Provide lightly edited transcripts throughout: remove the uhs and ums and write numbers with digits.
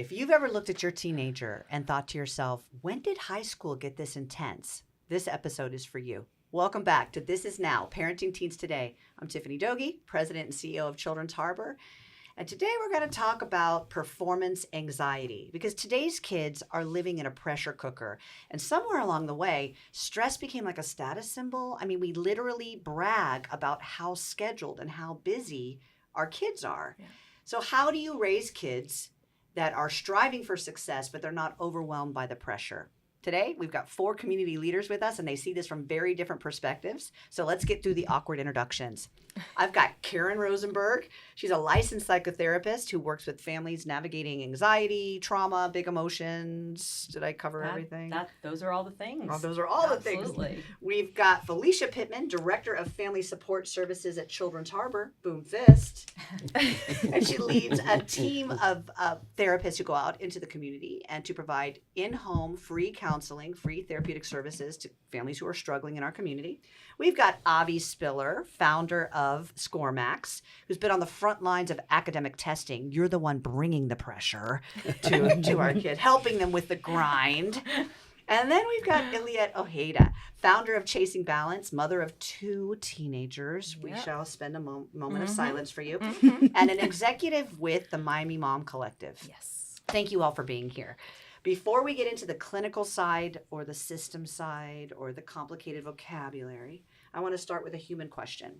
If you've ever looked at your teenager and thought to yourself, when did high school get this intense? This episode is for you. Welcome back to This Is Now, Parenting Teens Today. I'm Tiffany Doege, President and CEO of Children's Harbor. And today we're going to talk about performance anxiety because today's kids are living in a pressure cooker. And somewhere along the way, stress became like a status symbol. I mean, we literally brag about how scheduled and how busy our kids are. Yeah. So how do you raise kids that are striving for success, but they're not overwhelmed by the pressure? Today, we've got 4 community leaders with us, and they see this from very different perspectives. So let's get through the awkward introductions. I've got Karen Rosenberg. She's a licensed psychotherapist who works with families navigating anxiety, trauma, big emotions. Did I cover everything? Those are all the things. Oh, those are all Absolutely. the things. We've got Felicia Pittman, Director of Family Support Services at Children's Harbor. Boom fist. And she leads a team of therapists who go out into the community and to provide in-home free counseling, free therapeutic services to families who are struggling in our community. We've got Avi Spiller, founder of Scoremax, who's been on the front lines of academic testing. You're the one bringing the pressure to our kid, helping them with the grind. And then we've got Illiet Ojeda, founder of Chasing Balance, mother of 2 teenagers. Yep. We shall spend a moment of silence for you. And an executive with the Miami Mom Collective. Yes. Thank you all for being here. Before we get into the clinical side or the system side or the complicated vocabulary, I want to start with a human question.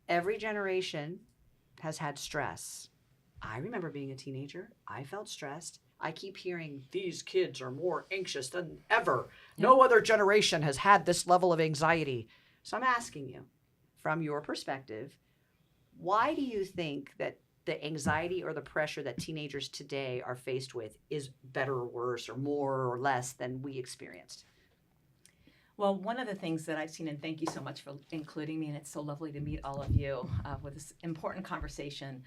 Every generation has had stress. I remember being a teenager. I felt stressed. I keep hearing these kids are more anxious than ever. Yep. No other generation has had this level of anxiety. So I'm asking you, from your perspective, why do you think that the anxiety or the pressure that teenagers today are faced with is better or worse or more or less than we experienced? Well, one of the things that I've seen, and thank you so much for including me, and it's so lovely to meet all of you with this important conversation.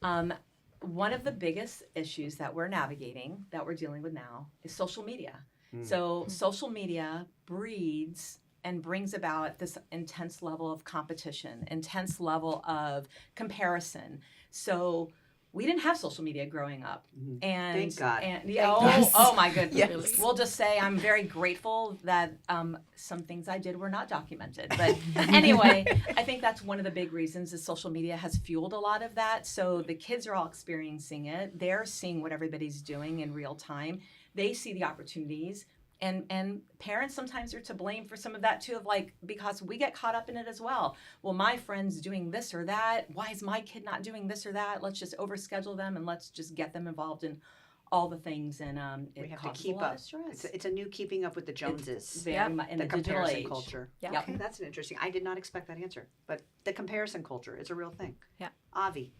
One of the biggest issues that we're navigating, that we're dealing with now, is social media. So social media breeds and brings about this intense level of competition, intense level of comparison. So we didn't have social media growing up. And thank God. Oh my goodness. Yes. We'll just say I'm very grateful that some things I did were not documented. But anyway, I think that's one of the big reasons is social media has fueled a lot of that. So the kids are all experiencing it. They're seeing what everybody's doing in real time. They see the opportunities. And parents sometimes are to blame for some of that too, because we get caught up in it as well. Well, my friend's doing this or that. Why is my kid not doing this or that? Let's just overschedule them and let's just get them involved in all the things. And we have to keep up. It's a new keeping up with the Joneses. Very much in the digital comparison age. Culture. Yep. Okay, that's an interesting. I did not expect that answer, but the comparison culture is a real thing. Yeah. Avi.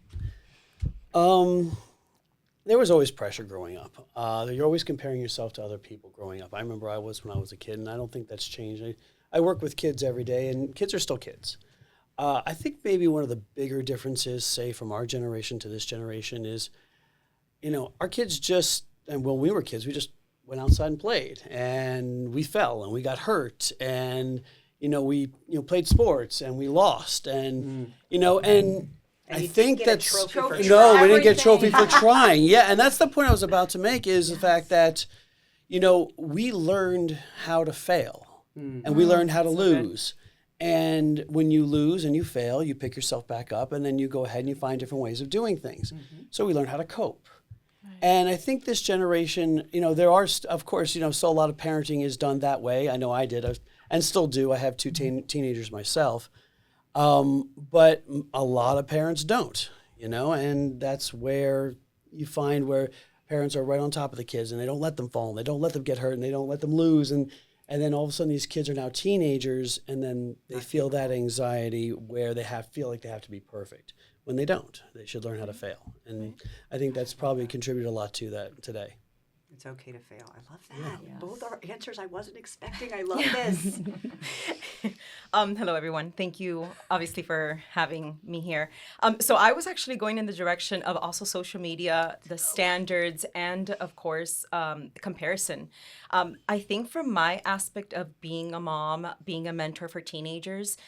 There was always pressure growing up. You're always comparing yourself to other people growing up. I remember when I was a kid, and I don't think that's changed. I work with kids every day, and kids are still kids. I think maybe one of the bigger differences, say, from our generation to this generation is, our kids and when we were kids, we just went outside and played, and we fell, and we got hurt, and, we played sports, and we lost, and, and I think that's we didn't get a trophy for trying. Yeah, and that's the point I was about to make is the fact that, we learned how to fail and we learned how to lose. And when you lose and you fail, you pick yourself back up and then you go ahead and you find different ways of doing things. So we learned how to cope. Right. And I think this generation, there are, of course, still a lot of parenting is done that way. I know I did and still do. I have 2 teenagers myself. But a lot of parents don't, and that's where you find where parents are right on top of the kids and they don't let them fall and they don't let them get hurt and they don't let them lose. And then all of a sudden these kids are now teenagers and then they feel that anxiety where they feel like they have to be perfect when they don't. They should learn how to fail. And I think that's probably contributed a lot to that today. It's okay to fail. I love that. Yes. Both are answers I wasn't expecting. I love this. Hello, everyone. Thank you, obviously, for having me here. So I was actually going in the direction of also social media, the standards, and of course, comparison. I think from my aspect of being a mom, being a mentor for teenagers,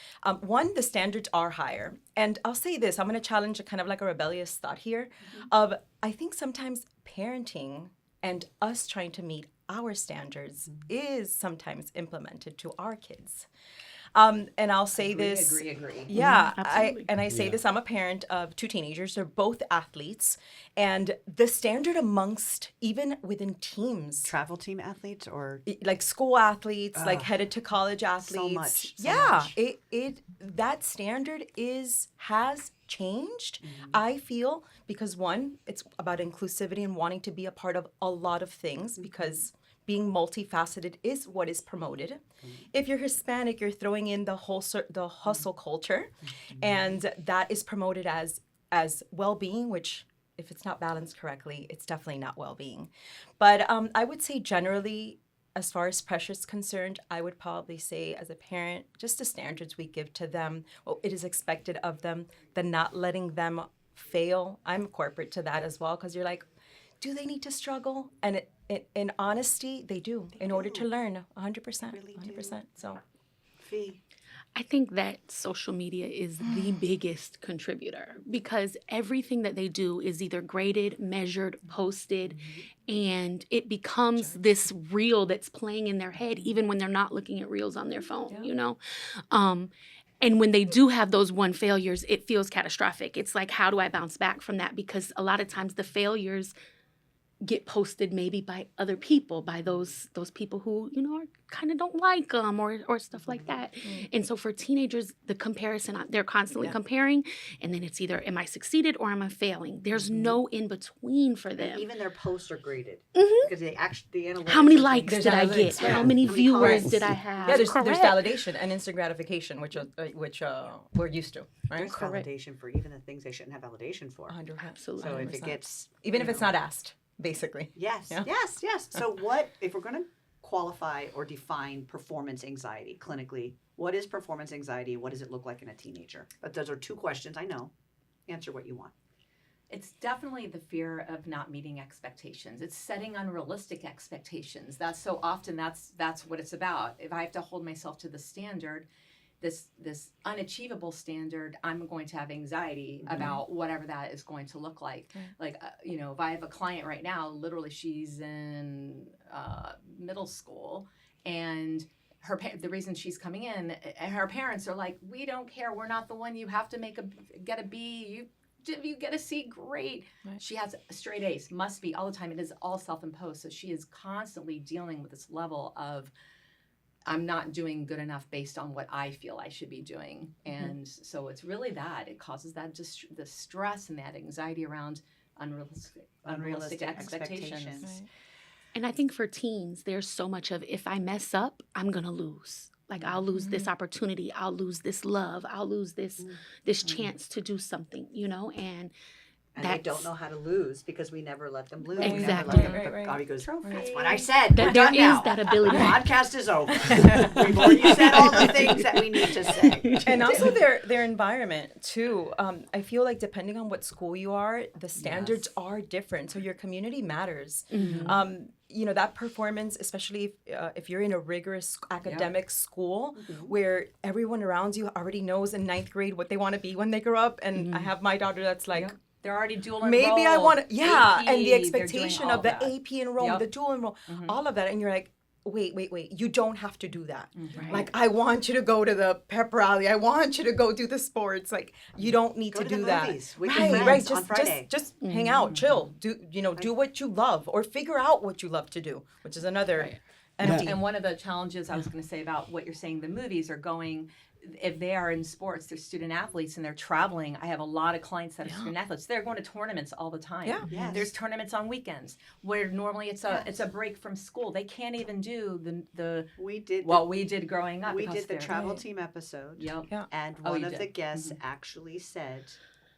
one, the standards are higher. And I'll say this, I'm going to challenge a kind of like a rebellious thought here of, I think sometimes parenting and us trying to meet our standards is sometimes implemented to our kids. And I'll say this. Agree. Yeah, absolutely. I say this. I'm a parent of two teenagers. They're both athletes, and the standard amongst even within teams, Travel team athletes or like school athletes, like headed to college athletes. so yeah, much. it that standard has changed. I feel because one, it's about inclusivity and wanting to be a part of a lot of things because being multifaceted is what is promoted. If you're Hispanic, you're throwing in the hustle culture, and that is promoted as well-being, which if it's not balanced correctly, it's definitely not well-being. But I would say generally, as far as pressure is concerned, I would probably say as a parent, just the standards we give to them, what it is expected of them, the not letting them fail. I'm corporate to that as well because you're like, do they need to struggle? And in honesty, they do in order to learn 100%. Really do. 100%. So, fee. I think that social media is the biggest contributor because everything that they do is either graded, measured, posted, and it becomes this reel that's playing in their head even when they're not looking at reels on their phone, you know? And when they do have those one failures, it feels catastrophic. It's like, how do I bounce back from that? Because a lot of times the failures get posted maybe by other people, by those people who, you know, kind of don't like them or stuff like that. And so for teenagers, the comparison, they're constantly comparing, and then it's either am I succeeded or am I failing? There's no in between for them. And even their posts are graded because they actually the analytics. How many are likes There's did I analytics, get? yeah. How many How many viewers comments? did I have? yeah, there's Correct. validation and instant gratification, which we're used to, right? There's Correct. validation for even the things they shouldn't have validation for. 100%. Absolutely. So if it 100%. gets Even you if it's know, not asked, basically. yes, Yeah. yes. So what if we're going to qualify or define performance anxiety clinically? What is performance anxiety? What does it look like in a teenager? But those are two questions. I know. Answer what you want. It's definitely the fear of not meeting expectations. It's setting unrealistic expectations. That's so often that's what it's about. If I have to hold myself to the standard, this unachievable standard, I'm going to have anxiety about whatever that is going to look like. Like, you know, if I have a client right now, literally she's in middle school, and the reason she's coming in, her parents are like, we don't care. We're not the one. You have to get a B. You get a C, great. Right. She has straight A's, must be all the time. It is all self-imposed. So she is constantly dealing with this level of, I'm not doing good enough based on what I feel I should be doing. And so it's really that. It causes that the stress and that anxiety around unrealistic expectations. Right. And I think for teens, there's so much of if I mess up, I'm going to lose. Like I'll lose this opportunity. I'll lose this love. I'll lose this chance to do something, you know, and And they don't know how to lose because we never let them lose. Exactly. We never let them, Right. Bobby goes, Trophy. that's what I said. We're there done is now. that ability. The podcast is over. We've already said all the things that we need to say. And also their environment too. I feel like depending on what school you are, the standards are different. So your community matters. You know, that performance, especially if you're in a rigorous academic school where everyone around you already knows in 9th grade what they want to be when they grow up. And I have my daughter that's like, They're already dual enrolled. maybe I want to, AP, and the they're expectation doing of the all that. AP enrollment, the dual enroll, all of that. And you're like, wait, you don't have to do that. Like, I want you to go to the pep rally. I want you to go do the sports. Like, you don't need Go to to the do that. movies with your friends Right. on Friday. Just hang out, chill. Do what you love or figure out what you love to do, which is another empty. And one of the challenges I was going to say about what you're saying, the movies are going, if they are in sports, they're student athletes and they're traveling. I have a lot of clients that are student athletes. They're going to tournaments all the time. Yeah. Yes. There's tournaments on weekends where normally it's a break from school. They can't even do the We did what we did growing up. we because did the they're- travel team episode. Yep. Yeah. And Oh, one you of did. the guests actually said,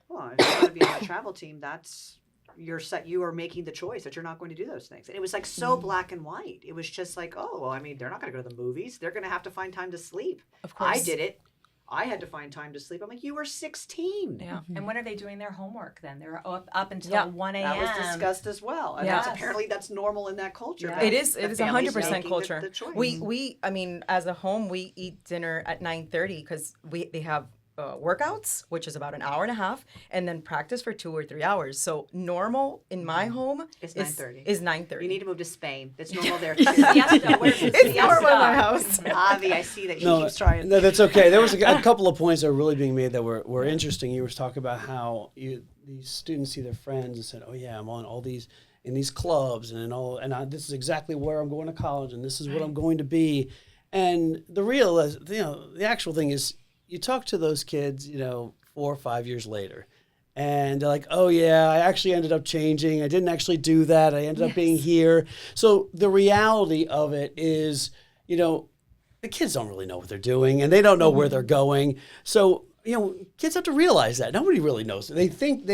well, if you want to be on a travel team, that's you are making the choice that you're not going to do those things. And it was like so black and white. It was just like, oh, well, I mean, they're not going to go to the movies. They're going to have to find time to sleep. Of course. I did it. I had to find time to sleep. I'm like, you were 16. Yeah. And when are they doing their homework then? They're up until Yeah. 1 a.m. That was discussed as well. And Yes. apparently that's normal in that culture. Yeah. that It is the 100% family's making culture. the choice. We I mean, as a home, we eat dinner at 9:30 because they have workouts, which is about an hour and a half, and then practice for 2 or 3 hours. So normal in my home It's is 9:30. Is 9:30. You need to move to Spain. It's normal there too. Siesta. Where's the It's normal in my siesta? house. Avi, I see that he keeps trying. No, that's okay. There was a couple of points that were really being made that were interesting. You were talking about how these students see their friends and said, "Oh yeah, I'm on all these in these clubs this is exactly where I'm going to college and this is what I'm going to be." And the actual thing is, you talk to those kids, 4 or 5 years later, and they're like, "Oh yeah, I actually ended up changing. I didn't actually do that. I ended up being here." So the reality of it is, the kids don't really know what they're doing and they don't know where they're going. So, kids have to realize that. Nobody really knows. They think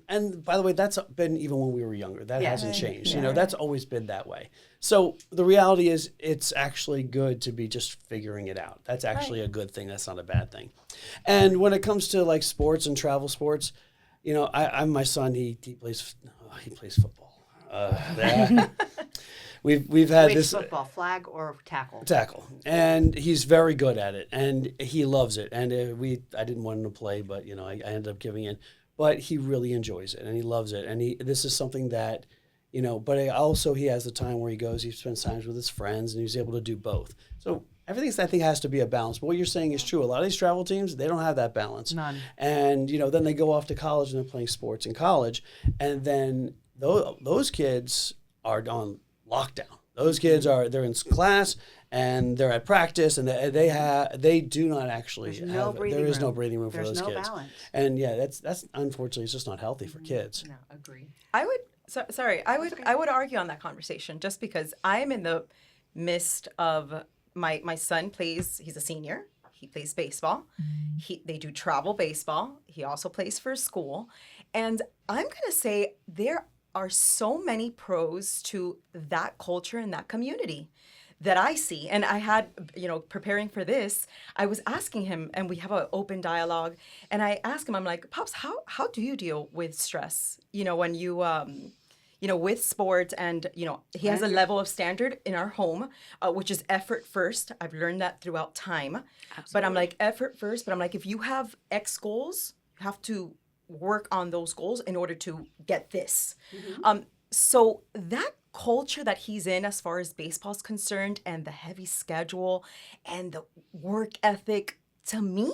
and by the way, that's been even when we were younger. That hasn't changed. That's always been that way. So the reality is it's actually good to be just figuring it out. That's actually a good thing. That's not a bad thing. And when it comes to like sports and travel sports, I'm my son, he plays football. We've had Which this football, flag or tackle? tackle, and he's very good at it, and he loves it. And I didn't want him to play, but I ended up giving in. But he really enjoys it, and he loves it. And this is something that, But he has the time where he spends time with his friends, and he's able to do both. So everything I think has to be a balance. But what you're saying is true. A lot of these travel teams, they don't have that balance. None. And then they go off to college and they're playing sports in college, and then those kids are on lockdown. Those kids they're in class and they're at practice, and they do not actually There's no breathing there is no room. breathing room for There's those no kids. balance. And that's unfortunately it's just not healthy for kids. No, agree. I would argue on that conversation just because I'm in the midst of my son he's a senior. He plays baseball. They do travel baseball. He also plays for school. And I'm going to say there are so many pros to that culture and that community that I see. And I had, preparing for this, I was asking him, and we have an open dialogue, and I asked him, I'm like, "Pops, how do you deal with stress? When you, with sports and, he has a level of standard in our home, which is effort first. I've learned that throughout time. Absolutely. But I'm like, effort first. But I'm like, if you have X goals, you have to work on those goals in order to get this. So that culture that he's in as far as baseball's concerned and the heavy schedule and the work ethic, to me,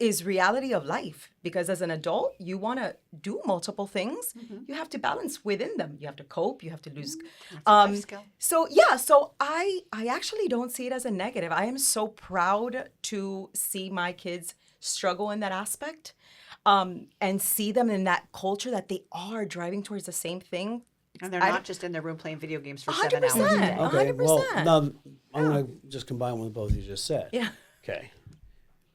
is reality of life. Because as an adult, you want to do multiple things. You have to balance within them. You have to cope. You have to lose. That's a life skill. So I actually don't see it as a negative. I am so proud to see my kids struggle in that aspect. And see them in that culture that they are driving towards the same thing. And they're not just in their room playing video games for 7 hours a 100%. day. Okay, well 100%. now I'm going to just combine what both you just said. Yeah. Okay.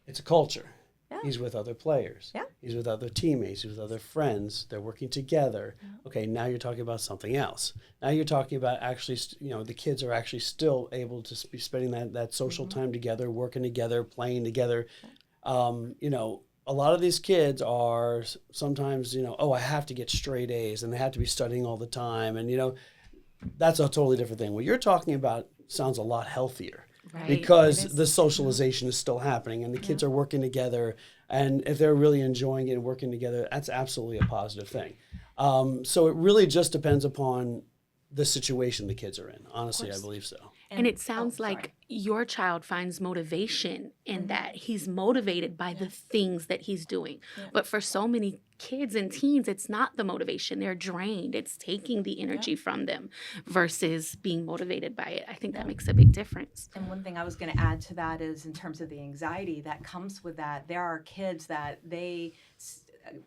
It's a culture. Yeah. He's with other players. Yeah. He's with other teammates. He's with other friends. They're working together. Yeah. Okay, now you're talking about something else. Now you're talking about actually, the kids are actually still able to be spending that social time together, working together, playing together. A lot of these kids are sometimes, I have to get straight A's and they have to be studying all the time. And, that's a totally different thing. What you're talking about sounds a lot healthier. Right. Because the socialization is still happening and the kids are working together. And if they're really enjoying it and working together, that's absolutely a positive thing. So it really just depends upon the situation the kids are in. Honestly, I believe so. And it sounds like your child finds motivation in that he's motivated by the things that he's doing. Yeah. But for so many kids and teens, it's not the motivation. They're drained. It's taking the energy from them versus being motivated by it. I think that makes a big difference. And one thing I was going to add to that is in terms of the anxiety that comes with that, there are kids that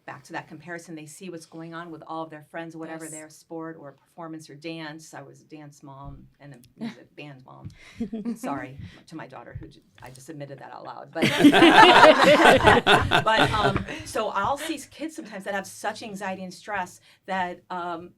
back to that comparison, they see what's going on with all of their friends, whatever Yes. their sport or performance or dance. I was a dance mom and a music band mom. Sorry to my daughter, I just admitted that out loud. But so I'll see kids sometimes that have such anxiety and stress that,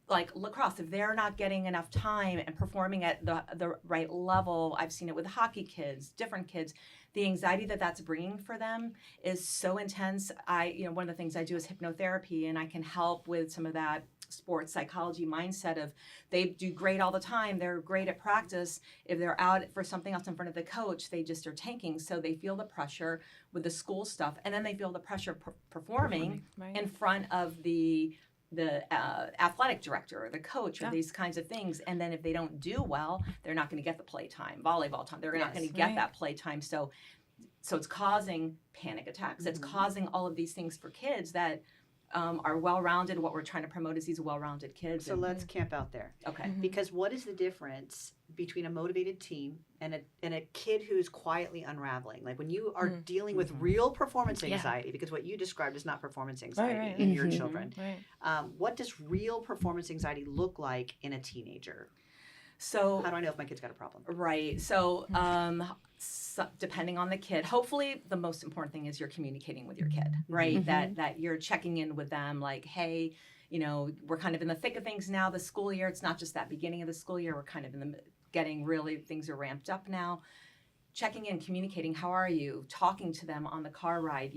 like lacrosse, if they're not getting enough time and performing at the right level, I've seen it with hockey kids, different kids. The anxiety that's bringing for them is so intense. One of the things I do is hypnotherapy, and I can help with some of that sports psychology mindset of they do great all the time. They're great at practice. If they're out for something else in front of the coach, they just are tanking. So they feel the pressure with the school stuff, and then they feel the pressure performing Right. in front of the athletic director or the coach or these kinds of things. And then if they don't do well, they're not going to get the play time, volleyball time. They're not going to get that play time. So it's causing panic attacks. It's causing all of these things for kids that are well-rounded. What we're trying to promote is these well-rounded kids. So let's camp out there. Okay. Because what is the difference between a motivated teen and a kid who's quietly unraveling? Like when you are dealing with real performance anxiety, because what you described is not performance anxiety in your children. Right. What does real performance anxiety look like in a teenager? So How do I know if my kid's got a problem? right. So depending on the kid, hopefully the most important thing is you're communicating with your kid, right? That you're checking in with them like, hey, we're kind of in the thick of things now, the school year. It's not just that beginning of the school year. We're kind of in the things are ramped up now. Checking in, communicating, how are you? Talking to them on the car ride,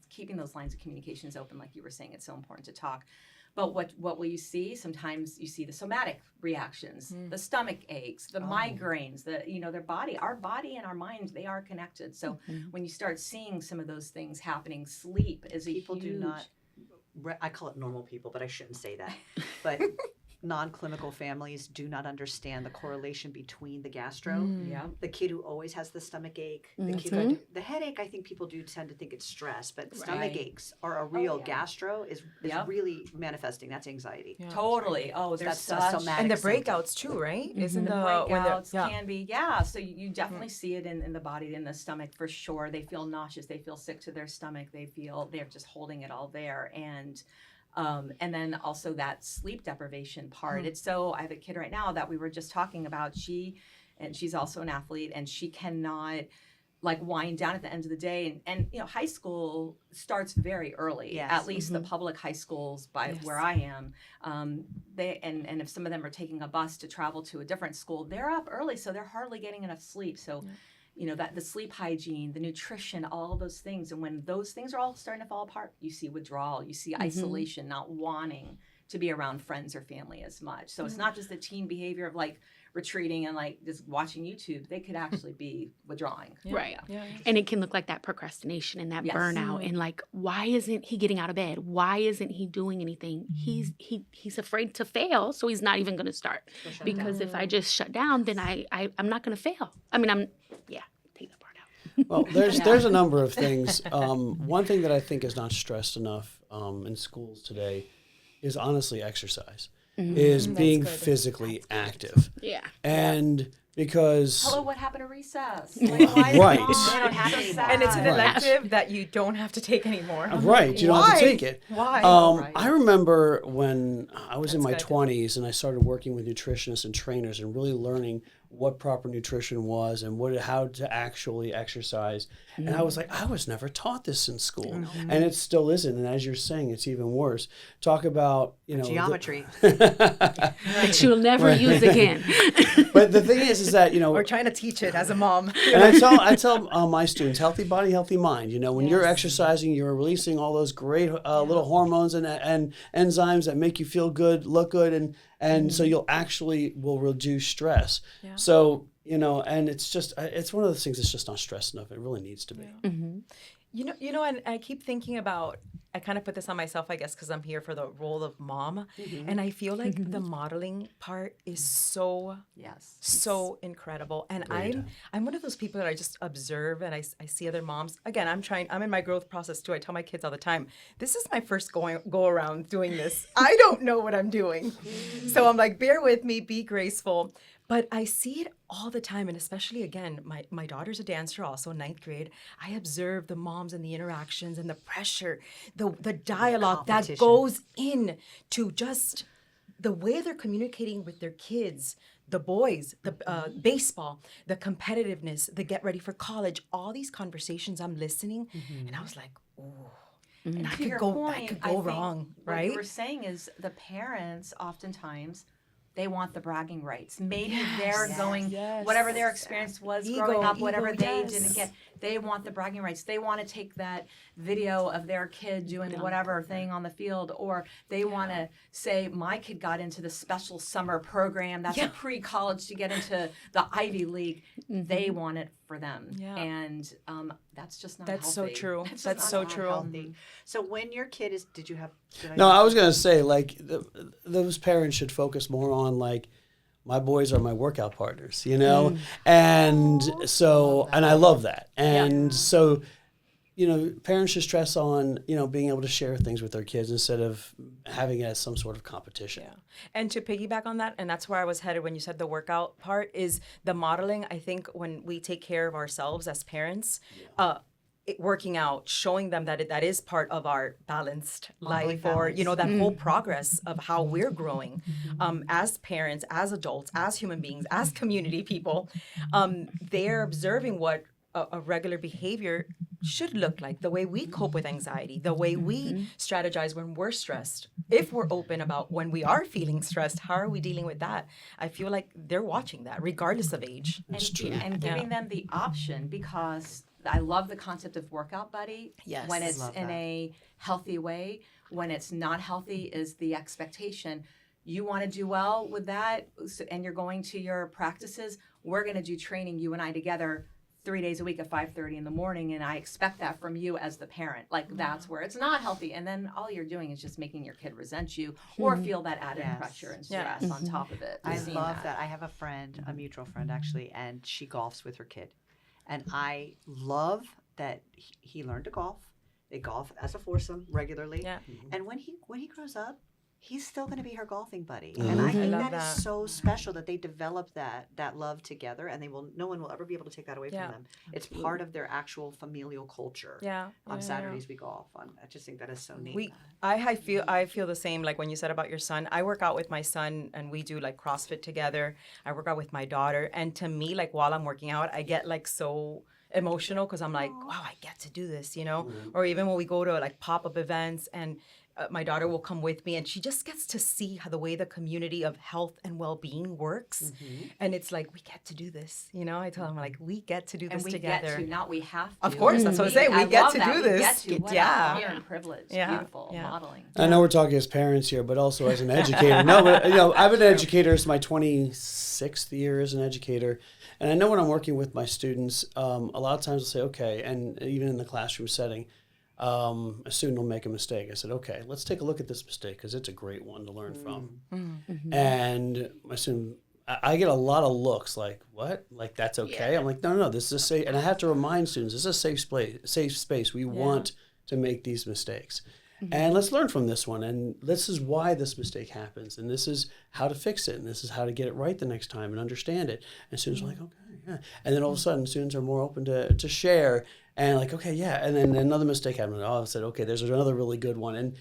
keeping those lines of communications open, like you were saying, it's so important to talk. But what will you see? Sometimes you see the somatic reactions, the stomach aches, the migraines, our body and our minds, they are connected. So when you start seeing some of those things happening, sleep is a People do not, I call it normal people, but I shouldn't say that. But non-clinical families do not understand the correlation between the gastro, the kid who always has the stomach ache, the kid who, the headache. I think people do tend to think it's stress, but stomach aches are a real gastro is really manifesting. That's anxiety. Yeah. Totally. Oh, there's That's a somatic And the symptom. breakouts too, right? Isn't the when breakouts they're- can be, so you definitely see it in the body, in the stomach for sure. They feel nauseous, they feel sick to their stomach, they're just holding it all there. And then also that sleep deprivation part. It's so, I have a kid right now that we were just talking about, she's also an athlete, and she cannot like wind down at the end of the day. And high school starts very early, at least the public high schools where I am. And if some of them are taking a bus to travel to a different school, they're up early, so they're hardly getting enough sleep. So that the sleep hygiene, the nutrition, all those things. And when those things are all starting to fall apart, you see withdrawal, you see isolation, not wanting to be around friends or family as much. So it's not just the teen behavior of like retreating and like just watching YouTube. They could actually be withdrawing. Right. Yeah. And it can look like that procrastination and that burnout and like, why isn't he getting out of bed? Why isn't he doing anything? He's afraid to fail, so he's not even going to start. Because if I just shut down, then I'm not going to fail. I mean, take that part out. Well, there's a number of things. One thing that I think is not stressed enough in schools today is honestly exercise, is being physically active. Yeah. And because... Hello, what happened to recess? Like, why is Right. it on? They don't have it anymore. And it's an Right. elective that you don't have to take anymore. Right, you don't have to Why? take it. Why? I remember when I was in my good. 20s and I started working with nutritionists and trainers and really learning what proper nutrition was and how to actually exercise. And I was like, I was never taught this in school. And it still isn't. And as you're saying, it's even worse. Talk about, Geometry. That you'll never use again. But the thing is that, We're trying to teach it as a mom. and I tell my students, healthy body, healthy mind. When you're exercising, you're releasing all those great little hormones and enzymes that make you feel good, look good, and so you'll actually will reduce stress. Yeah. So and it's just it's one of those things that's just not stressed enough. It really needs to be. And I keep thinking about, I kind of put this on myself, I guess, because I'm here for the role of mom. And I feel like the modeling part is so incredible. And I'm one of those people that I just observe and I see other moms. Again, I'm in my growth process too. I tell my kids all the time, this is my first go around doing this. I don't know what I'm doing. So I'm like, bear with me, be graceful. But I see it all the time, and especially again, my daughter's a dancer, also ninth grade. I observe the moms and the interactions and the pressure, the dialogue that competition. goes in to just the way they're communicating with their kids, the boys, the baseball, the competitiveness, the get ready for college, all these conversations I'm listening, and I was like, ooh. And I To could your go, point, I could I go think wrong, what right? you were saying is the parents oftentimes they want the bragging rights. Maybe they're going yes. whatever their experience was Ego, growing up, whatever ego, they yes. didn't get. They want the bragging rights. They want to take that video of their kid doing whatever thing on the field, or they want to say, my kid got into the special summer program. That's a pre-college to get into the Ivy League. They want it for them. Yeah. And that's just not That's healthy. so true. That's That's just so not true. healthy. So when your kid is, did No, I was gonna say like those parents should focus more on like my boys are my workout partners, you know, and so and I love that, and so you know parents should stress on being able to share things with their kids instead of having it as some sort of competition. Yeah. And to piggyback on that, and that's where I was headed when you said the workout part, is the modeling. I think when we take care of ourselves as parents, working out, showing them that that is part of our balanced life, or that whole progress of how we're growing as parents, as adults, as human beings, as community people. They're observing what a regular behavior should look like, the way we cope with anxiety, the way we strategize when we're stressed. If we're open about when we are feeling stressed, how are we dealing with that? I feel like they're watching that regardless of age. And giving them the option, because I love the concept of workout buddy. Yes. When it's Love in that. a healthy way. When it's not healthy is the expectation. You want to do well with that, and you're going to your practices. We're going to do training, you and I together, 3 days a week at 5:30 in the morning, and I expect that from you as the parent. Like that's where it's not healthy, and then all you're doing is just making your kid resent you or feel that added Yes. pressure and stress on top of it. I Seeing love that. I have a friend, a mutual friend actually, and she golfs with her kid. And I love that he learned to golf. They golf as a foursome regularly. Yeah. And when he grows up, he's still going to be her golfing buddy. Mhm. And I I think love that is that. so special that they develop that love together, and no one will ever be able to take that away Yeah. from them. It's part of their actual familial culture. Yeah. On yeah, Saturdays we golf. I just think that is so neat. I feel the same, like when you said about your son. I work out with my son and we do like CrossFit together. I work out with my daughter, and to me, like while I'm working out, I get like so emotional because I'm like, wow, I get to do this, Or even when we go to like pop-up events, and my daughter will come with me, and she just gets to see how the way the community of health and well-being works. And it's like, we get to do this, I tell them, like, we get to do and this we together. get to, not we have to. Of course, that's what I'm saying. We get love to that. do We this. get to. What Yeah. an honor and privilege. Yeah. Beautiful Yeah. modeling. I know we're talking as parents here, but also as an educator. No, but I've been an educator. It's my 26th year as an educator, and I know when I'm working with my students, a lot of times I'll say, okay, and even in the classroom setting, a student will make a mistake. I said, okay, let's take a look at this mistake because it's a great one to learn from. And my student, I get a lot of looks like, what? Like that's okay? I'm like, no, this is a safe, and I have to remind students, this is a safe space. We want to make these mistakes. And let's learn from this one. And this is why this mistake happens. And this is how to fix it. And this is how to get it right the next time and understand it. And students are like, okay, yeah. And then all of a sudden, students are more open to share. And like, okay, yeah. And then another mistake happened. Oh, I said, okay, there's another really good one. And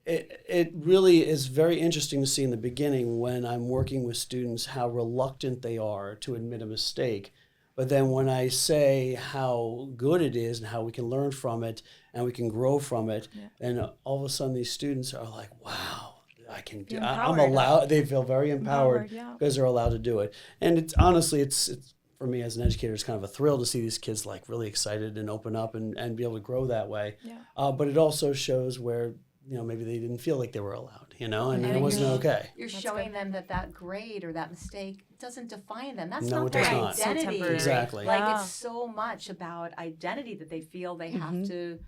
it really is very interesting to see in the beginning when I'm working with students how reluctant they are to admit a mistake. But then when I say how good it is and how we can learn from it and we can grow from it, then all of a sudden these students are like, wow, I can do. I'm allowed. They feel very empowered because they're allowed to do it. And it's honestly, it's for me as an educator, it's kind of a thrill to see these kids like really excited and open up and be able to grow that way. Yeah. But it also shows where maybe they didn't feel like they were allowed, and it wasn't okay. You're showing them that grade or that mistake doesn't define them. That's No, not it their does not. identity. So Exactly. Like it's so much about identity that they feel they have to,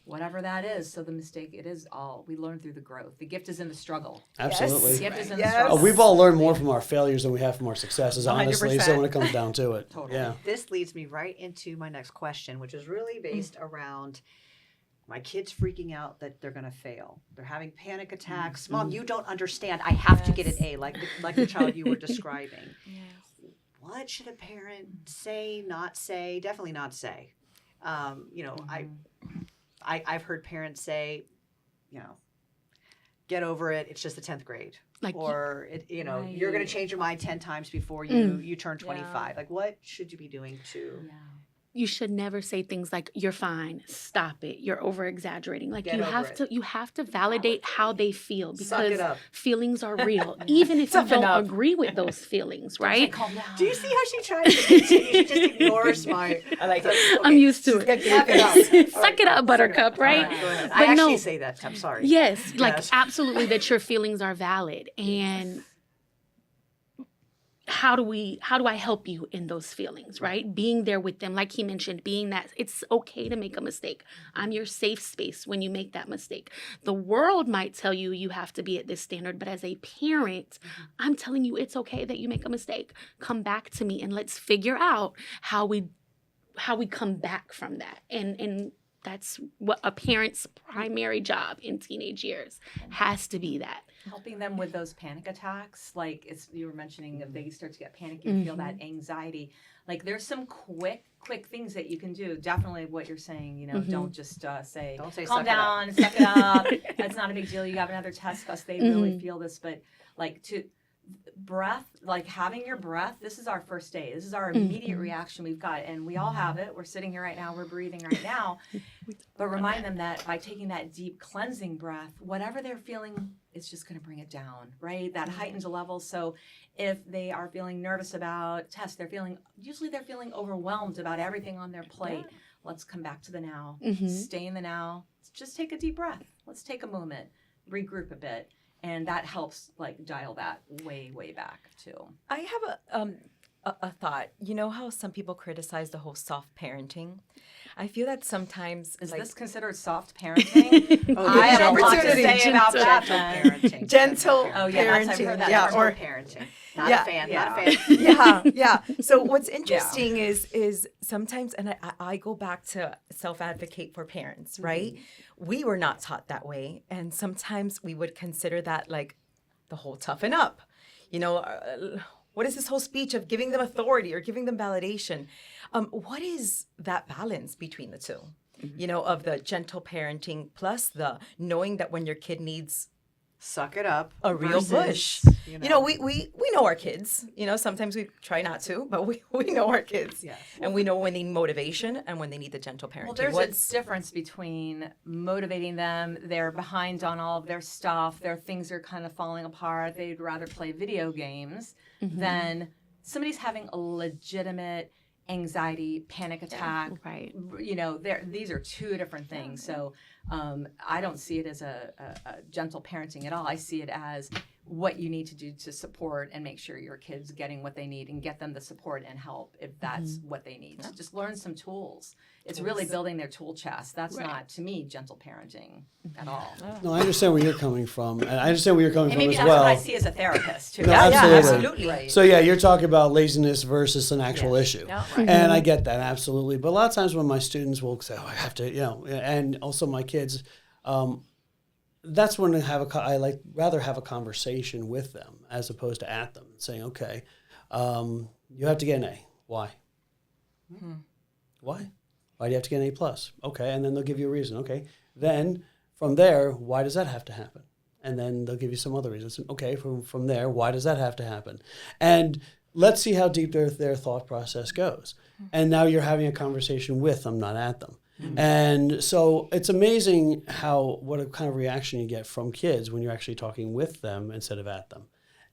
whatever that is. So the mistake, it is all we learn through the growth. The gift is in the struggle. Absolutely. The gift is in the Yes. struggle. We've all learned more from our failures than we have from our successes, honestly. 100%. So when it comes down to it, Totally. yeah. This leads me right into my next question, which is really based around my kids freaking out that they're going to fail. They're having panic attacks. Mom, you don't understand. I have to get an A, like the child you were describing. what should a parent say, not say, definitely not say. You know, I've heard parents say, you know, get over it. It's just the 10th grade. Like, Or, you know, Right. you're going to change your mind 10 times before you turn 25. Yeah. Like, what should you be doing to you should never say things like "you're fine," "stop it," "you're over exaggerating." Like Get you over have it. to validate how they feel, Suck it because up. feelings are real, even if you Toughen don't up. agree with those feelings, right? Calm down. Do you see how she tries to continue? She just ignores my. I like it. I'm used to She's it. got good Suck Suck it up, Buttercup, right? All right, go ahead. But I actually no. say that. I'm sorry. Yes, like Yes. absolutely that your feelings are valid. And how do I help you in those feelings, right? Being there with them, like he mentioned, being that it's okay to make a mistake. I'm your safe space when you make that mistake. The world might tell you you have to be at this standard, but as a parent, I'm telling you it's okay that you make a mistake. Come back to me and let's figure out how we come back from that. And that's what a parent's primary job in teenage years has to be, that. Helping them with those panic attacks, like you were mentioning, if they start to get panicky, you feel that anxiety. Like there's some quick things that you can do. Definitely what you're saying, you know, don't just say, Don't say calm suck it up." down, suck it up. That's not a big deal. You have another test because they really feel this, but like to breath, like having your breath, this is our first day. This is our immediate reaction we've got. And we all have it. We're sitting here right now. We're breathing right now. But remind them that by taking that deep cleansing breath, whatever they're feeling, it's just going to bring it down, right? That heightens a level. So if they are feeling nervous about tests, they're feeling overwhelmed about everything on their plate. Let's come back to the now. Stay in the now. Just take a deep breath. Let's take a moment, regroup a bit. And that helps like dial that way back too. I have a thought. You know how some people criticize the whole soft parenting? I feel that sometimes Is like this considered soft parenting? Oh, I have a lot to opportunity. say about that. Gentle then. parenting. gentle Oh, yeah, I've parenting. heard that. Yeah, Gentle or parenting. Not Yeah. a fan. Yeah. Not a fan. yeah. So what's interesting is sometimes, and I go back to self-advocate for parents, right? We were not taught that way, and sometimes we would consider that like the whole toughen up. You know, what is this whole speech of giving them authority or giving them validation? What is that balance between the two? You know, of the gentle parenting plus the knowing that when your kid needs Suck it up. a real versus, push. You know, we know our kids. You know, sometimes we try not to, but we know our kids. Yes. And we know when they need motivation and when they need the gentle parenting. Well, there's a difference between motivating them. They're behind on all of their stuff. Their things are kind of falling apart. They'd rather play video games than somebody's having a legitimate anxiety, panic attack. Right. You know, these are two different things. So I don't see it as a gentle parenting at all. I see it as what you need to do to support and make sure your kids getting what they need and get them the support and help if that's what they need. So just learn some tools. It's really building their tool chest. That's not, to me, gentle parenting at all. No, I understand where you're coming from, and I understand where you're coming And from maybe as that's well. what I see as a therapist, too. No, Yeah, absolutely. absolutely. Right. So yeah, you're talking about laziness versus an actual issue, Yeah. and I get that absolutely. But a lot of times when my students will say, "Oh, I have to," you know, and also my kids, that's when I rather have a conversation with them as opposed to at them, saying, "Okay, you have to get an A. Why? Why? Why do you have to get an A plus? Okay, and then they'll give you a reason. Okay, then from there, why does that have to happen? And then they'll give you some other reasons. Okay, from there, why does that have to happen? And let's see how deep their thought process goes. And now you're having a conversation with them, not at them. And so it's amazing what a kind of reaction you get from kids when you're actually talking with them instead of at them.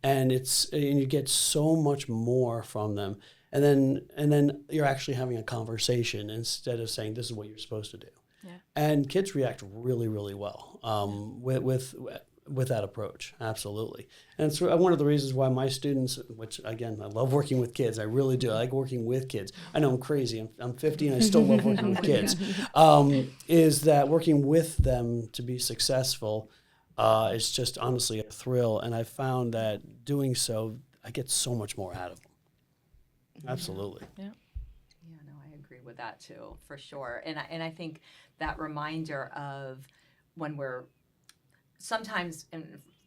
And you get so much more from them. And then you're actually having a conversation instead of saying this is what you're supposed to do. Yeah. And kids react really, really well with that approach. Absolutely. And it's one of the reasons why my students, which again, I love working with kids. I really do. I like working with kids. I know I'm crazy. I'm 50 and I still love working with kids. Is that working with them to be successful is just honestly a thrill. And I found that doing so, I get so much more out of them. Absolutely. Yeah. Yeah, no, I agree with that too, for sure. And I think that reminder of when we're sometimes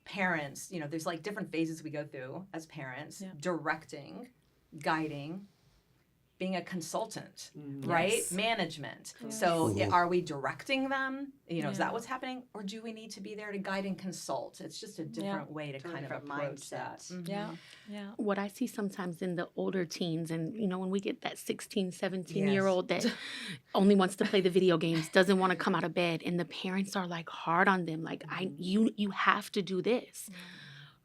parents, you know, there's like different phases we go through as parents, directing guiding, being a consultant, right? Yes. Management. So are we directing them? Is that what's happening? Or do we need to be there to guide and consult? It's just a different way to Totally kind of different approach that. mindset. Yeah. What I see sometimes in the older teens, and when we get that 16, 17-year-old that only wants to play the video games, doesn't want to come out of bed, and the parents are like hard on them, like you have to do this.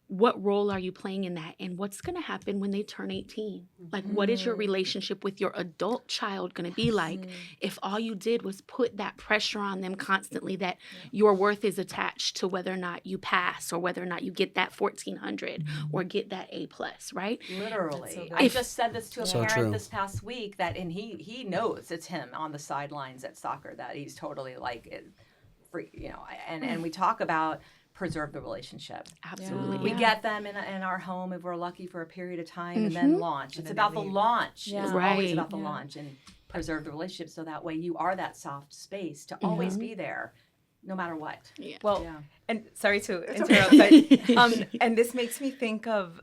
What role are you playing in that? And what's going to happen when they turn 18? Like, what is your relationship with your adult child going to be like if all you did was put that pressure on them constantly that your worth is attached to whether or not you pass or whether or not you get that 1400 or get that A+, right? Literally. so good. I just said this to a So parent true. this past week and he knows it's him on the sidelines at soccer, that he's totally like, and we talk about preserve the relationship. Absolutely. We get them in our home if we're lucky for a period of time and then launch. It's about the launch. Yeah. It's Right. always about the launch, and preserve the relationship so that way you are that soft space to always be there no matter what. Well, Yeah. and sorry to interrupt, but and this makes me think of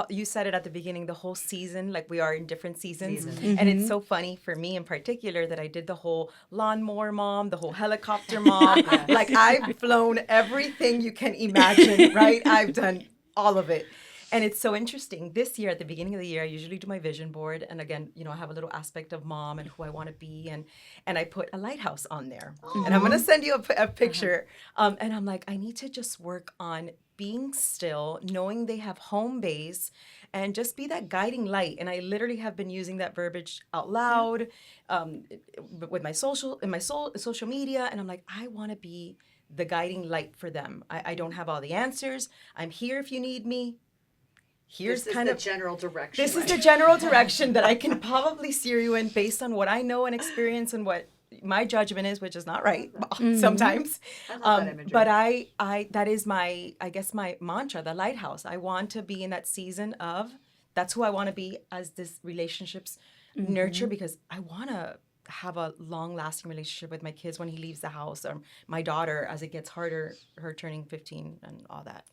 you said it at the beginning, the whole season, like we are in different seasons. And it's so funny for me in particular that I did the whole lawnmower mom, the whole helicopter mom. Like I've flown everything you can imagine, right? I've done all of it. And it's so interesting. This year, at the beginning of the year, I usually do my vision board. And again, I have a little aspect of mom and who I want to be. And I put a lighthouse on there. And I'm going to send you a picture. And I'm like, I need to just work on being still, knowing they have home base, and just be that guiding light. And I literally have been using that verbiage out loud with my social media. And I'm like, I want to be the guiding light for them. I don't have all the answers. I'm here if you need me. Here's This is kind the of general direction. this is the general direction that I can probably steer you in based on what I know and experience and what my judgment is, which is not right sometimes. I love that imagery. But I that is my mantra, the lighthouse. I want to be in that season of that's who I want to be as this relationships nurture, because I want to have a long-lasting relationship with my kids when he leaves the house, or my daughter as it gets harder, her turning 15 and all that.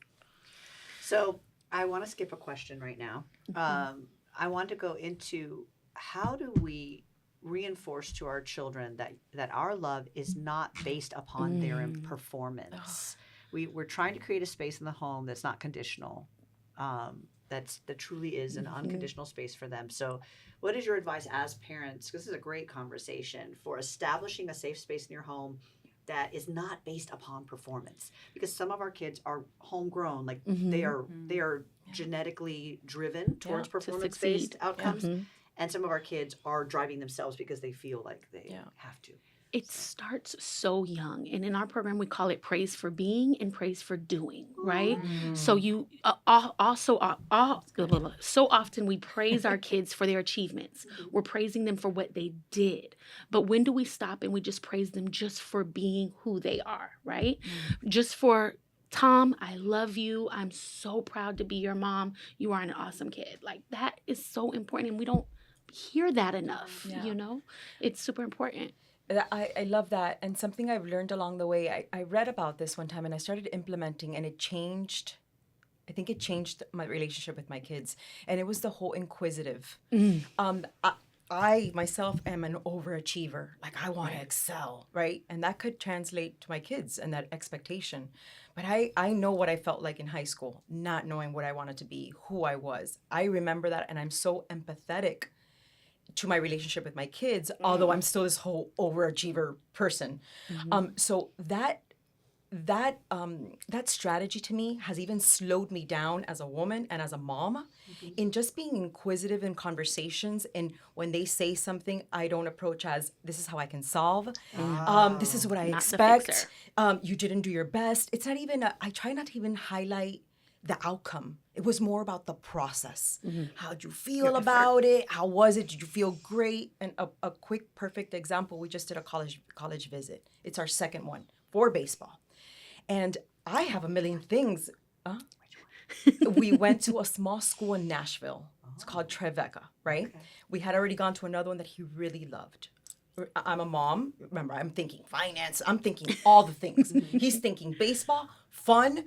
So I want to skip a question right now. I want to go into how do we reinforce to our children that our love is not based upon their performance. We're trying to create a space in the home that's not conditional, that truly is an unconditional space for them. So what is your advice as parents, because this is a great conversation, for establishing a safe space in your home that is not based upon performance? Because some of our kids are homegrown, like they are genetically driven towards performance-based outcomes, and some of our kids are driving themselves because they feel like they have to. It starts so young. And in our program, we call it praise for being and praise for doing, right? So you so often we praise our kids for their achievements. We're praising them for what they did. But when do we stop and we just praise them just for being who they are, right? Just for, Tom, I love you. I'm so proud to be your mom. You are an awesome kid. Like, that is so important. And we don't hear that enough, It's super important. I love that. And something I've learned along the way, I read about this one time and I started implementing, and it changed. I think it changed my relationship with my kids. And it was the whole inquisitive. I myself am an overachiever. Like, I want to excel, right? And that could translate to my kids and that expectation. But I know what I felt like in high school, not knowing what I wanted to be, who I was. I remember that, and I'm so empathetic to my relationship with my kids, although I'm still this whole overachiever person. So that strategy to me has even slowed me down as a woman and as a mom in just being inquisitive in conversations. And when they say something, I don't approach as, this is how I can solve. This is what I Not the expect. fixer. You didn't do your best. It's not even, I try not to even highlight the outcome. It was more about the process. How'd you feel about it? How was it? Did you feel great? And a quick, perfect example, we just did a college visit. It's our second one for baseball. And I have a million things. We went to a small school in Nashville. It's called Tribeca, right? Okay. We had already gone to another one that he really loved. I'm a mom. Remember, I'm thinking finance. I'm thinking all the things. He's thinking baseball, fun.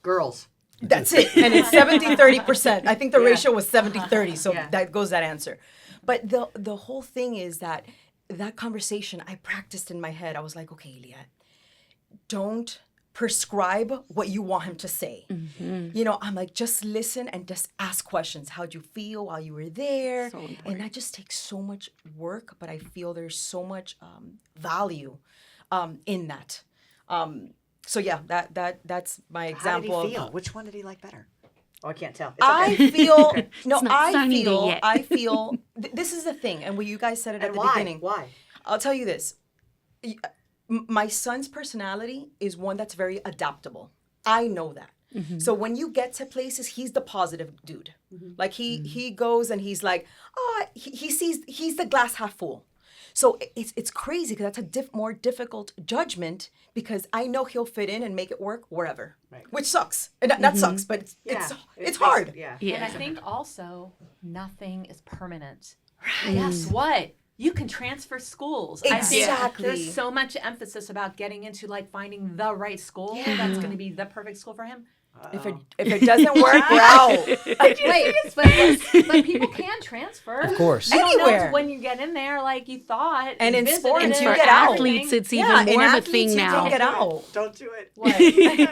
Girls. That's it. And it's 70-30%. I think the ratio was 70-30, so Yeah. that goes that answer. But the whole thing is that conversation I practiced in my head. I was like, okay, Illiet, don't prescribe what you want him to say. You know, I'm like, just listen and just ask questions. How'd you feel while you were there? So important. And that just takes so much work, but I feel there's so much value in that. So yeah, that's my example. How did he feel? Of Which one did he like better? Oh, I can't tell. It's okay. I feel no. It's not sunny day yet. I feel. This is the thing, and you guys said it at And the why? beginning. Why? I'll tell you this. My son's personality is one that's very adaptable. I know that. So when you get to places, he's the positive dude. Like he goes and he's like, oh, he sees he's the glass half full. So it's crazy because that's a more difficult judgment because I know he'll fit in and make it work wherever, which sucks. And that sucks, but it's hard. Yeah. And I think also nothing is permanent. Guess what? You can transfer schools. I think Exactly. there's so much emphasis about getting into like finding the right school that's going to be the perfect school for him. If it doesn't work, we're out. Wait, but people can transfer. Of course. I don't know Anywhere. if when you get in there like you thought. And in visited sports, And it, you for get out. athletes, it's Yeah, even in more of a athletes, thing you now. don't get out. Don't do it. What?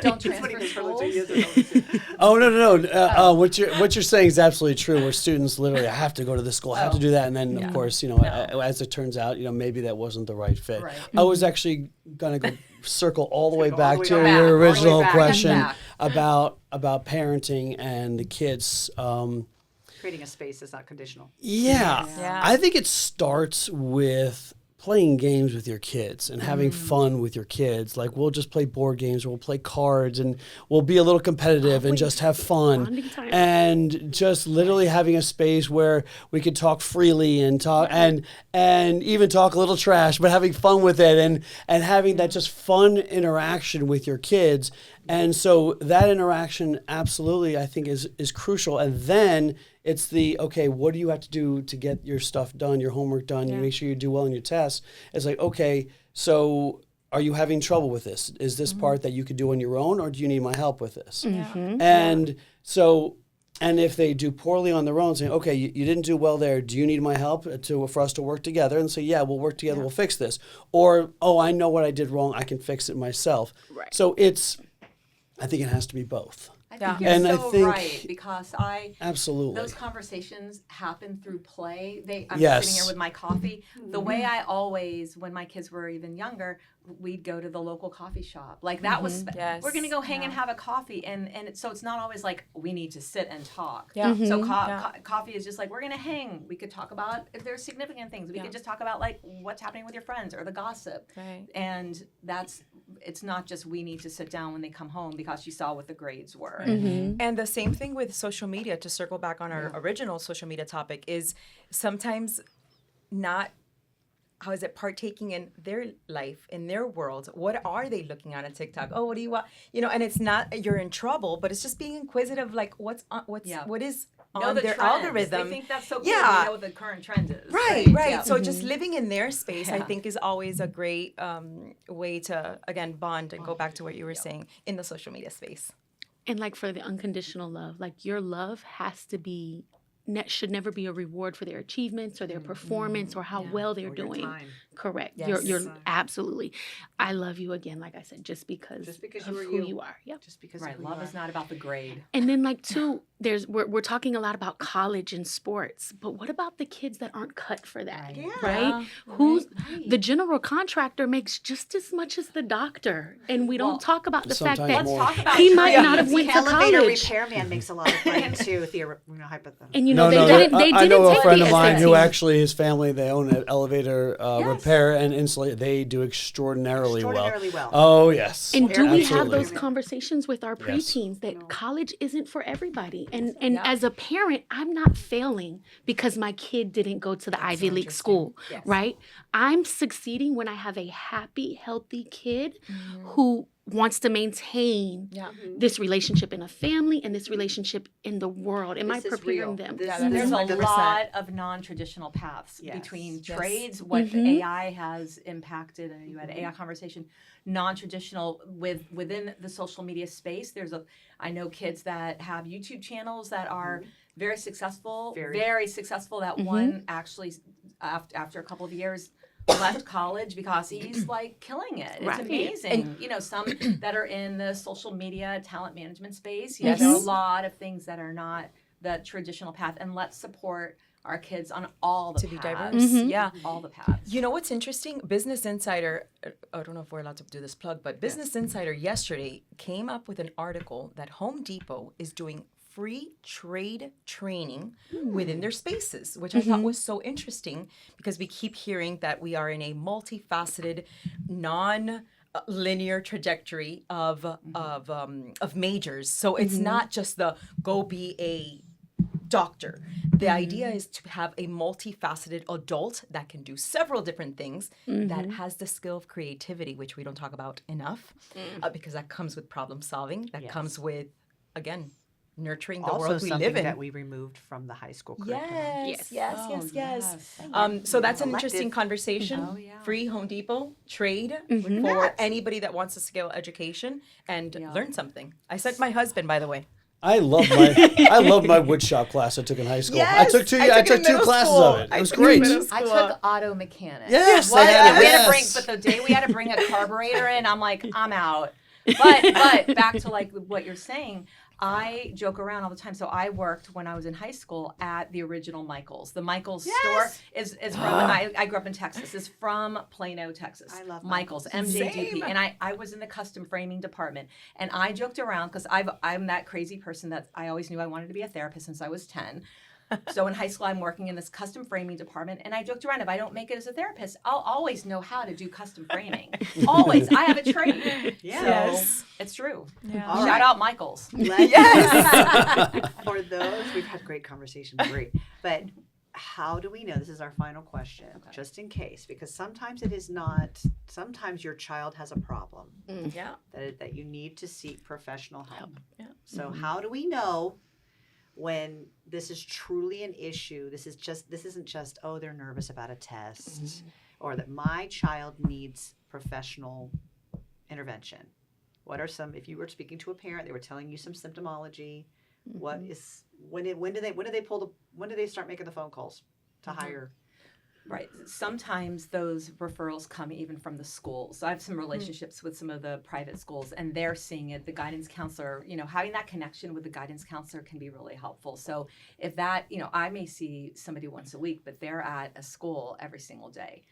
Don't It's funny transfer because schools. years ago. Oh no. What you're saying is absolutely true. Where students literally have to go to this school, have to do that, and then of course, you know, as it turns out, you know, maybe that wasn't the right fit. Right. I was actually gonna go circle all the way Go all back the way to back, all the your way original back, question back. about parenting and the kids. Creating a space is not conditional. Yeah. Yeah. I think it starts with playing games with your kids and having fun with your kids. Like we'll just play board games or we'll play cards and we'll be a little competitive and just have fun. Bonding time. And just literally having a space where we could talk freely and talk and even talk a little trash, but having fun with it and having that just fun interaction with your kids. And so that interaction absolutely I think is crucial. And then it's okay, what do you have to do to get your stuff done, your homework done, you make sure you do well in your tests. It's like, okay, so are you having trouble with this? Is this part that you could do on your own or do you need my help with this? And so, and if they do poorly on their own, saying, okay, you didn't do well there, do you need my help for us to work together? And say, yeah, we'll work together, we'll fix this. Or, oh, I know what I did wrong, I can fix it myself. Right. So I think it has to be both. I think you're And I so think- right because Absolutely. those conversations happen through play. I'm Yes. sitting here with my coffee. The way I always, when my kids were even younger, we'd go to the local coffee shop. Like that was, Yes. we're gonna go hang and have a coffee, so it's not always like we need to sit and talk. Yeah. So coffee is just like we're gonna hang. We could talk about if there's significant things. We could just talk about like what's happening with your friends or the gossip. Right. And it's not just we need to sit down when they come home because you saw what the grades were. And the same thing with social media, to circle back on our original social media topic, is sometimes not, how is it, partaking in their life, in their world. What are they looking at on TikTok? Oh, what do you want? You know, and it's not you're in trouble, but it's just being inquisitive, like what is Know on the their trends. algorithm. They think that's so cool. Yeah. You know what the current trend is. Right. Yeah. So just living in their space, I Yeah. think, is always a great way to, again, bond and go back to what you were saying in the social media space. And like for the unconditional love, like your love has to be, should never be a reward for their achievements or their performance or how well they're Or your doing. time. Correct. Yes. You're absolutely. I love you again, like I said, just because Just because of you are who you. you are. Yep. Just because Right. of who Love you is are. not about the grade. And then like too, we're talking a lot about college and sports, but what about the kids that aren't cut for that? Right. Yeah. Right? Who's the general contractor makes just as much as the doctor, and we don't Well, talk about the fact sometimes that more. Talk about he might trades. not have went to Elevator college. repairman makes a lot of money too, hypothetically. And you know No, they didn't I know take a friend the of mine who SAT. actually, his family, they own an elevator repair and insulate. They do extraordinarily well. Oh, yes. And do we have Absolutely. those conversations with our preteens that college isn't for everybody? And as a parent, I'm not failing because my kid didn't go to the Ivy League school, right? I'm succeeding when I have a happy, healthy kid who wants to maintain this relationship in a family and this relationship in the world. Am I This is preparing real. them? This Yeah, is There's a 100%. lot of non-traditional paths Yes. between Yes. trades, what AI has impacted, and you had an AI conversation, non-traditional within the social media space. I know kids that have YouTube channels that are very successful, very successful. That one actually, after a couple of years, left college because he's like killing it. It's Right. amazing. Some that are in the social media talent management space. There are a lot of things that are not the traditional path, and let's support our kids on all the To be paths. diverse. Yeah. All the paths. You know what's interesting? Business Insider, I don't know if we're allowed to do this plug, but Business Insider yesterday came up with an article that Home Depot is doing free trade training within their spaces, which I thought was so interesting because we keep hearing that we are in a multifaceted, non-linear trajectory of majors. So it's not just the go be a doctor. The idea is to have a multifaceted adult that can do several different things, that has the skill of creativity, which we don't talk about enough, because that comes with problem solving. That comes with, again, nurturing the Also world we something live in. that we removed from the high school curriculum. Yes. So that's an interesting conversation. Oh, yeah. Free Home Depot trade for anybody that wants to scale education and learn something. I sent my husband, by the way. I love my wood shop class I took in high school. I took two classes of it. It was great. I took auto mechanics. Yes, What? they had it, We had to yes. but the day we had to bring a carburetor in, I'm like, I'm out. But back to like what you're saying, I joke around all the time. So I worked when I was in high school at the original Michaels. The Michaels store is from, I grew up in Texas, is from Plano, Texas. I love Michaels, MJDP. And I was in the custom framing department. And I joked around because I'm that crazy person that I always knew I wanted to be a therapist since I was 10. So in high school, I'm working in this custom framing department, and I joked around, if I don't make it as a therapist, I'll always know how to do custom framing. Always. I have a trade. Yes. So it's true. All Shout right. out Michaels. For those, we've had great conversations, great. But how do we know? This is our final question, just in case, because sometimes it is not, sometimes your child has a problem that you need to seek professional help. So how do we know when this is truly an issue? This isn't just, oh, they're nervous about a test, or that my child needs professional intervention. What are some, if you were speaking to a parent, they were telling you some symptomology, what is, when do they start making the phone calls to hire? Right. Sometimes those referrals come even from the schools. So I have some relationships with some of the private schools, and they're seeing it. The guidance counselor, having that connection with the guidance counselor can be really helpful. So if that, I may see somebody once a week, but they're at a school every single day.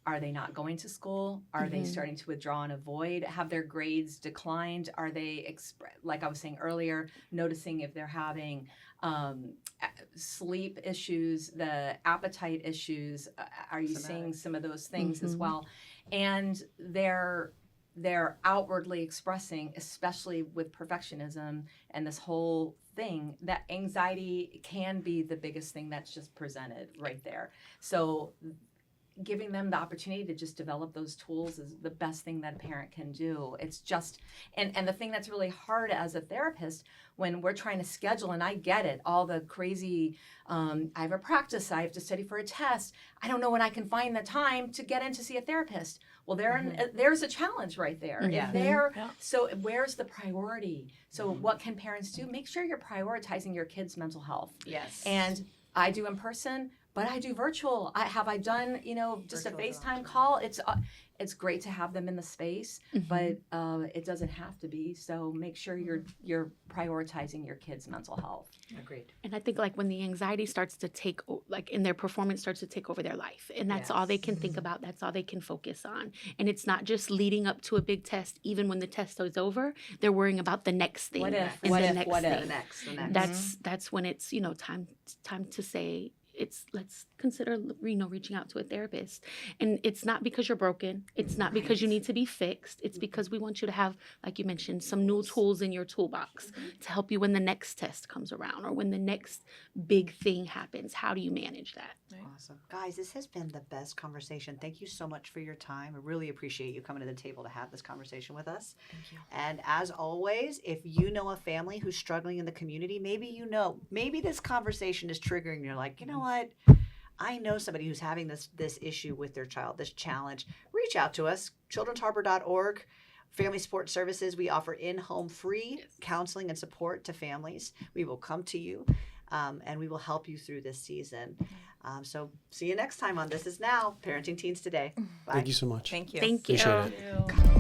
Are they not going to school? Are they starting to withdraw and avoid? Have their grades declined? Are they, like I was saying earlier, noticing if they're having sleep issues, the appetite issues? Are you seeing some of those things as well? And they're outwardly expressing, especially with perfectionism and this whole thing, that anxiety can be the biggest thing that's just presented right there. So giving them the opportunity to just develop those tools is the best thing that a parent can do. It's just, and the thing that's really hard as a therapist when we're trying to schedule, and I get it, all the crazy, I have a practice, I have to study for a test, I don't know when I can find the time to get in to see a therapist. Well, there's a challenge right there. So where's the priority? So what can parents do? Make sure you're prioritizing your kids' mental health. Yes. And I do in person, but I do virtual. I done, just a Virtual is FaceTime call. It's great to have them in the space, but it doesn't have to be. So make sure you're prioritizing your kids' mental health. Agreed. And I think like when the anxiety starts to in their performance starts to take over their life, and that's all they can think about, that's all they can focus on. And it's not just leading up to a big test. Even when the test is over, they're worrying about the next thing. What if? And What the if? next What thing. if? The next. That's when it's, time to say, let's consider reaching out to a therapist. And it's not because you're broken. It's not because you need to be fixed. It's because we want you to have, like you mentioned, some new tools in your toolbox to help you when the next test comes around or when the next big thing happens. How do you manage that? Awesome. Guys, this has been the best conversation. Thank you so much for your time. I really appreciate you coming to the table to have this conversation with us. Thank you. And as always, if you know a family who's struggling in the community, maybe this conversation is triggering. You're like, you know what? I know somebody who's having this issue with their child, this challenge. Reach out to us, childrensharbor.org. Family Support Services, we offer in-home free counseling and support to families. We will come to you. And we will help you through this season. So see you next time on This Is Now, Parenting Teens Today. Bye. Thank you so much. Thank you. Thank you. Appreciate it. Thank you.